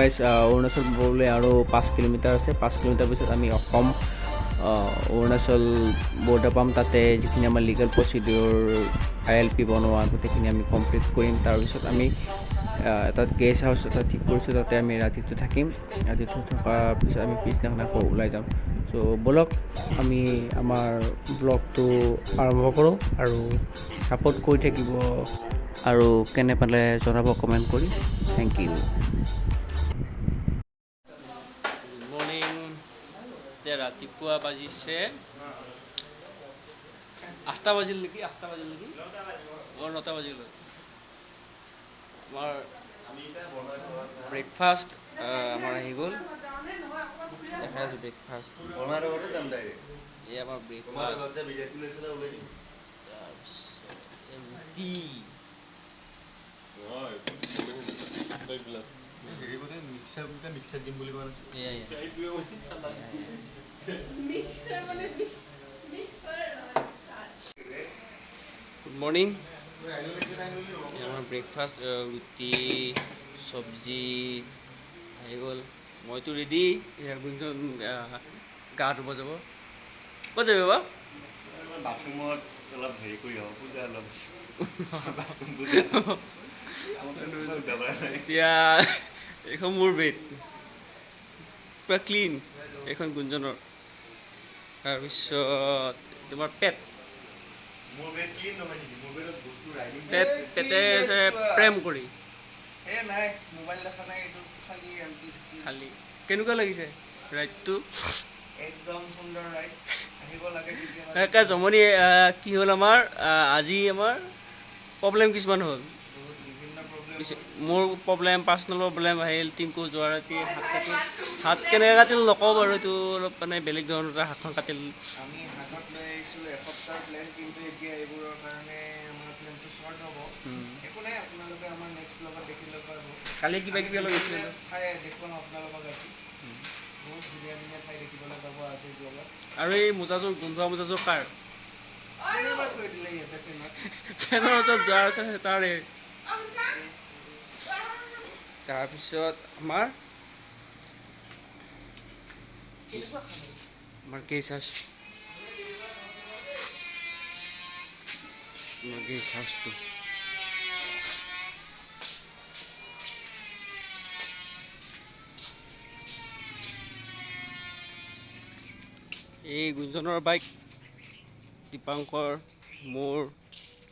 guys Arunachal পাবলৈ আৰু 5 kilometre আছে 5 কিলোমিটাৰ পিছত আমি অসম অৰুণাচল বৰ্ডাৰ পাম তাতে যিখিনি আমাৰ লিগেল প্ৰচিডিউৰ ILP বনোৱা গোটেইখিনি আমি কমপ্লিট কৰিম তাৰপিছত আমি তাত গেষ্ট হাউচ এটা ঠিক কৰিছোঁ তাতে আমি ৰাতিটো থাকিম ৰাতিটো থকাৰ পিছত আমি পিছদিনাখন আকৌ ওলাই যাম চ' ব'লক আমি আমাৰ ব্লগটো আৰম্ভ কৰোঁ আৰু ছাপোৰ্ট কৰি থাকিব আৰু কেনে পালে জনাব কমেণ্ট কৰি থেংক ইউ গুড মৰ্ণিং এতিয়া ৰাতিপুৱা বাজিছে 8টা বাজিল নেকি 9টা বাজিল আমাৰ ব্ৰেকফাষ্ট আমাৰ আহি গ'ল দেখা আছোঁ ব্ৰেকফাষ্ট এই আমাৰ ব্ৰেকফাষ্ট ৰুটি মিক্সাৰ দিম বুলি কোৱা গুড মৰ্ণিং আমাৰ ব্ৰেকফাষ্ট ৰুটি চব্জি আহি গ'ল মইতো ৰেডি গুঞ্জন গা ধুব যাব ক'ত যাব বা বাথৰুমত অলপ হেৰি কৰি আহোঁ পূজা অলপ এতিয়া এইখন মোৰ বেড পূৰা ক্লিন এইখন গুঞ্জনৰ তাৰপিছত তোমাৰ পেটে প্ৰেম কৰি খালি কেনেকুৱা লাগিছে ৰাইডটো একদম সুন্দৰ ৰাইড আহিব লাগে জমনি কি হ'ল আমাৰ আজি আমাৰ প্ৰব্লেম কিছুমান হ'ল মোৰ প্ৰব্লেম পাৰ্চনেল প্ৰব্লেম আহিল টিংকু যোৱা ৰাতি হাত কেনেকৈ কাটিল নকওঁ বাৰু এইটো অলপ মানে বেলেগ ধৰণৰ হাতখন কাটিল আমি হাতত লৈ আহিছোঁ এসপ্তাহৰ প্লেন কিন্তু এতিয়া এইবোৰৰ কাৰণে আমাৰ প্লেনটো শ্বৰ্ট হ'ব একো নাই আপোনালোকে আমাৰ নেক্সট ব্লগত দেখিলে পাব কালি কিবা কিবি অলপ ঠাই দেখুৱাম আপোনালোকক আজি বহুত ধুনীয়া ধুনীয়া ঠাই দেখিবলৈ পাব আজিৰ ব্লগত আৰু এই মোজাযোৰ গোন্ধোৱা মোজাযোৰ কাৰ ফেনৰ ওচৰত যোৱাৰ আছে তাৰে তাৰপিছত আমাৰ গেষ্ট হাউচটো এই গুঞ্জনৰ বাইক দীপাংকৰ মোৰ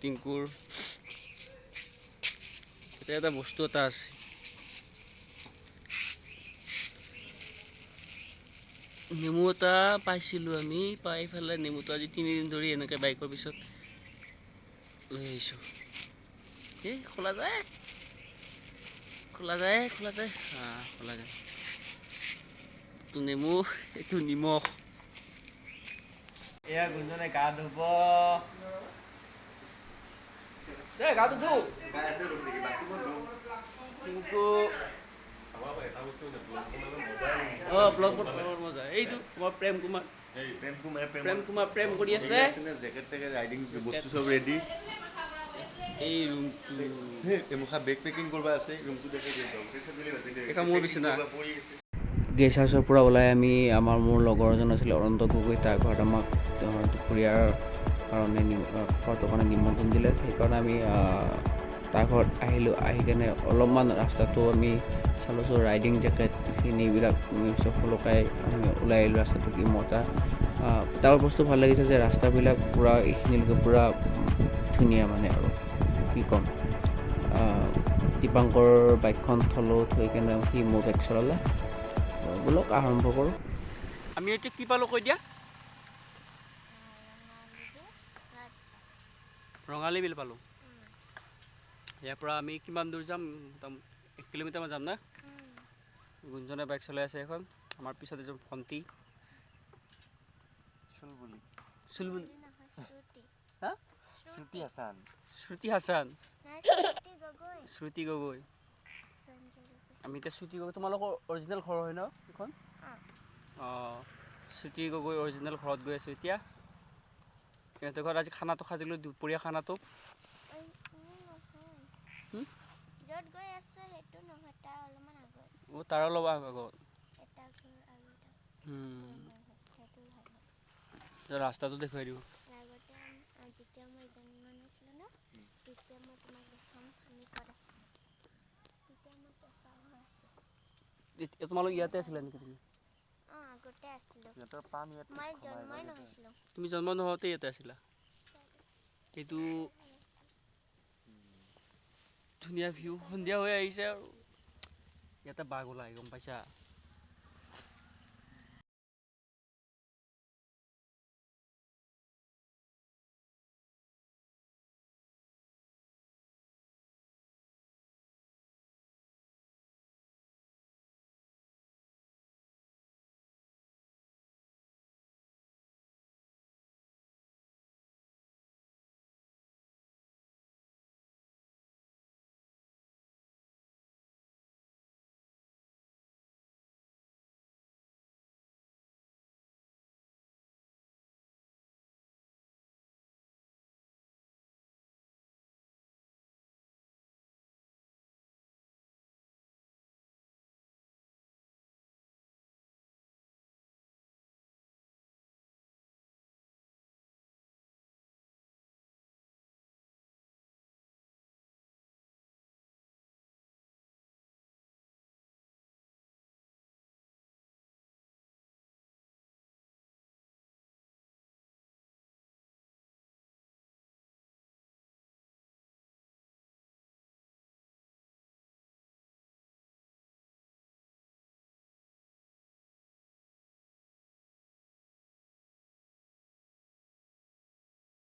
টিংকুৰ এতিয়া এটা বস্তু এটা আছে নেমু এটা পাইছিলোঁ আমি পাই পেলাই নেমুটো আজি 3 দিন ধৰি এনেকৈ বাইকৰ পিছত লৈ আহিছোঁ এই খোলা যায় খোলা যায় এইটো নেমু এইটো নিমখ এয়া গুঞ্জনে গা ধুব গাটো ধু কিন্তু মজা এইটো মই প্ৰেম কৰি আছে এই ৰুমটো বেগ পেকিং কৰিব আছে ৰুমটো দেখাই মোৰ বিচনা গেষ্ট হাউচৰ পৰা ওলাই আমি মোৰ লগৰ এজন আছিলে অনন্ত গগৈ তাৰ ঘৰত আমাক দুপৰীয়াৰ কাৰণে খোৱাটোৰ কাৰণে নিমন্ত্ৰণ দিলে সেইকাৰণে আমি তাৰ ঘৰত আহিলোঁ আহি কেনে অলপমান ৰাস্তাটো আমি চালোঁ ৰাইডিং জেকেটখিনি এইবিলাক সকলোকাই আমি ওলাই আহিলোঁ ৰাস্তাটো কি মজা তাৰ বস্তু ভাল লাগিছে যে ৰাস্তাবিলাক পূৰা এইখিনিলৈকে পূৰা ধুনীয়া মানে আৰু কি ক'ম দীপাংকৰ বাইকখন থৈ কেনে সি মোৰ বাইক চলালে ব'লক আৰম্ভ কৰোঁ আমি এতিয়া কি পালোঁ কৈ দিয়া ৰঙালী বিল পালোঁ ইয়াৰ পৰা আমি কিমান দূৰ যাম 1 কিলোমিটাৰমান যাম না গুঞ্জনে বাইক চলাই আছে এখন আমাৰ পিছত এজন ভণ্টি শ্ৰুতি গগৈ আমি এতিয়া শ্ৰুতি গগৈ তোমালোকৰ অৰিজিনেল ঘৰ হয় ন এইখন অঁ শ্ৰুতি গগৈ অৰিজিনেল ঘৰত গৈ আছোঁ এতিয়া সিহঁতৰ ঘৰত আজি খানাটো খাজিলোঁ দুপৰীয়া খানাটো ও তাৰ অলপ আগত এটা ঘৰ আৰু এটা ৰাস্তাটো দেখুৱাই দিওঁ আগতে যেতিয়া মই জন্ম হৈছিলোঁ ন তেতিয়া মই তোমাক দেখাম আমি ক'ত আছিলোঁ তেতিয়া মই কেঁচা হৈ আছিলোঁ তোমালোক ইয়াতে আছিলা নেকি তুমি অঁ আগতে আছিলোঁ মই জন্মই নহৈছিলোঁ তুমি জন্ম নহওঁতে ইয়াতে আছিলা এইটো ধুনীয়া ভিউ সন্ধিয়া হৈ আহিছে আৰু ইয়াতে বাঘ ওলাই গম পাইছা